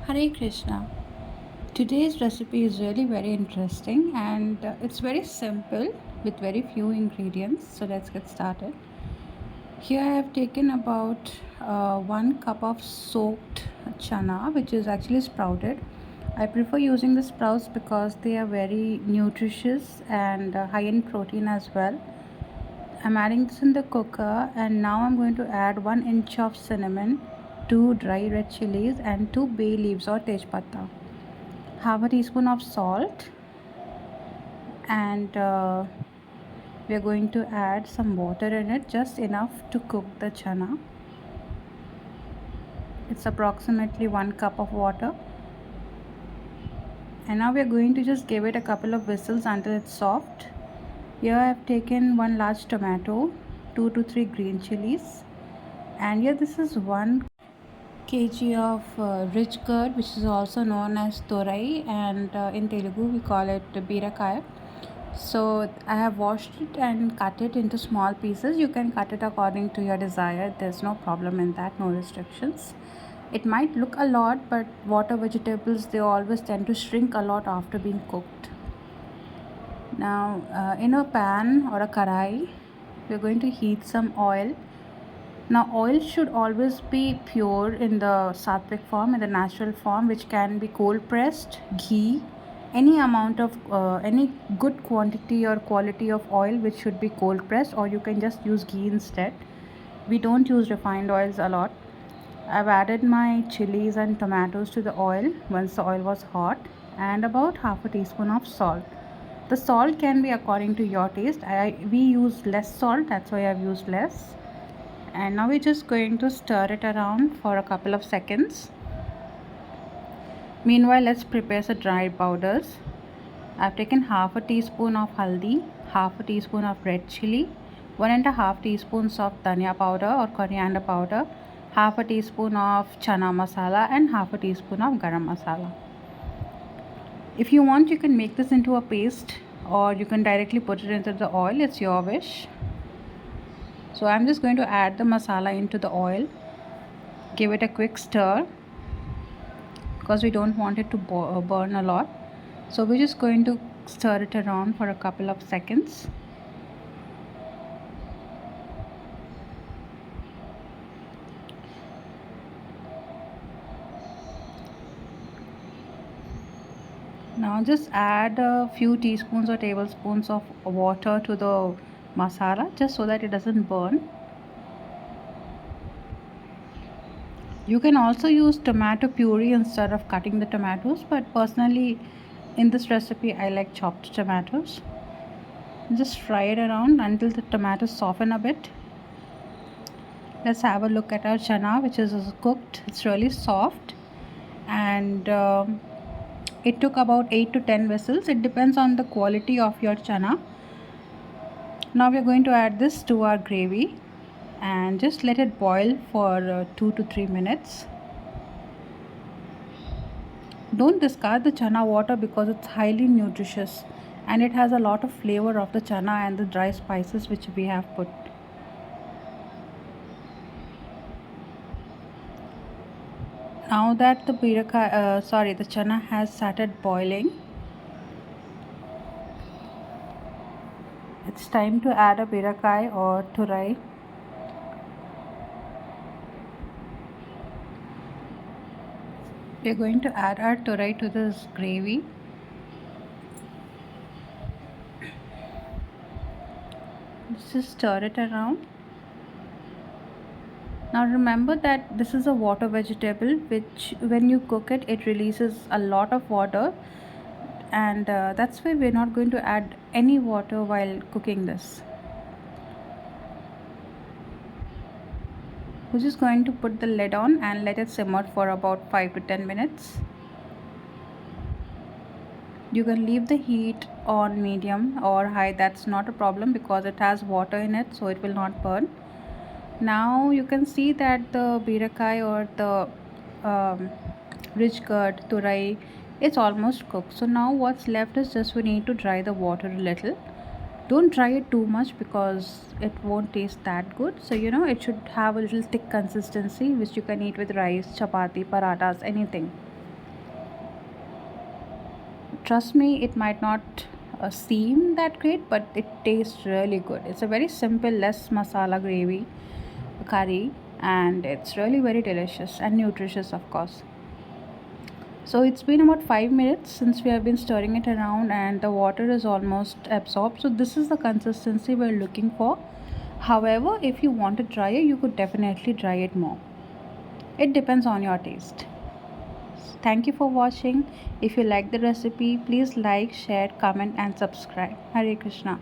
Hare Krishna. Today's recipe is really very interesting and it's very simple with very few ingredients. So let's get started. Here I have taken about 1 cup of soaked chana, which is actually sprouted. I prefer using the sprouts because they are very nutritious and high in protein as well. I'm adding this in the cooker, and now I'm going to add 1 inch of cinnamon, 2 dry red chilies and 2 bay leaves or tejpata. Half a teaspoon of salt, and we are going to add some water in it, just enough to cook the chana. It's approximately 1 cup of water, and now we are going to just give it a couple of whistles until it's soft. Here I have taken 1 large tomato, 2 to 3 green chilies, and here this is 1 kg of Ridge Gourd, which is also known as Turai, and in Telugu we call it birakai. So I have washed it and cut it into small pieces. You can cut it according to your desire. There's no problem in that, no restrictions. It might look a lot, but water vegetables, they always tend to shrink a lot after being cooked. Now in a pan or a karai, we're going to heat some oil. Now oil should always be pure in the sattvic form, in the natural form, which can be cold pressed, ghee, any amount of any good quantity or quality of oil which should be cold pressed, or you can just use ghee instead. We don't use refined oils a lot. I've added my chilies and tomatoes to the oil once the oil was hot, and about half a teaspoon of salt. The salt can be according to your taste. We use less salt, that's why I've used less. And now we're just going to stir it around for a couple of seconds. Meanwhile, let's prepare some dried powders. I've taken half a teaspoon of haldi, half a teaspoon of red chili, 1.5 teaspoons of dhania powder or coriander powder, half a teaspoon of chana masala, and half a teaspoon of garam masala. If you want, you can make this into a paste, or you can directly put it into the oil. It's your wish. So I'm just going to add the masala into the oil, give it a quick stir because we don't want it to burn a lot. So we're just going to stir it around for a couple of seconds. Now just add a few teaspoons or tablespoons of water to the masala, just so that it doesn't burn. You can also use tomato puree instead of cutting the tomatoes, but personally in this recipe I like chopped tomatoes. Just fry it around until the tomatoes soften a bit. Let's have a look at our chana, which is cooked. It's really soft, and it took about 8 to 10 whistles. It depends on the quality of your chana. Now we're going to add this to our gravy and just let it boil for 2 to 3 minutes. Don't discard the chana water because it's highly nutritious and it has a lot of flavor of the chana and the dry spices which we have put. Now that the the chana has started boiling, it's time to add a birakai or turai. We are going to add our turai to this gravy. Just stir it around. Now remember that this is a water vegetable, which when you cook it, it releases a lot of water, and that's why we're not going to add any water while cooking this. We're just going to put the lid on and let it simmer for about 5 to 10 minutes. You can leave the heat on medium or high, that's not a problem because it has water in it, so it will not burn. Now you can see that the birakai or the Ridge Gourd turai, it's almost cooked. So now what's left is just we need to dry the water a little. Don't dry it too much because it won't taste that good. So it should have a little thick consistency which you can eat with rice, chapati, parathas, anything. Trust me, it might not seem that great, but it tastes really good. It's a very simple, less masala gravy curry, and it's really very delicious and nutritious, of course. So it's been about 5 minutes since we have been stirring it around, and the water is almost absorbed. So this is the consistency we're looking for. However, if you want it drier, you could definitely dry it more. It depends on your taste. Thank you for watching. If you like the recipe, please like, share, comment and subscribe. Hare Krishna.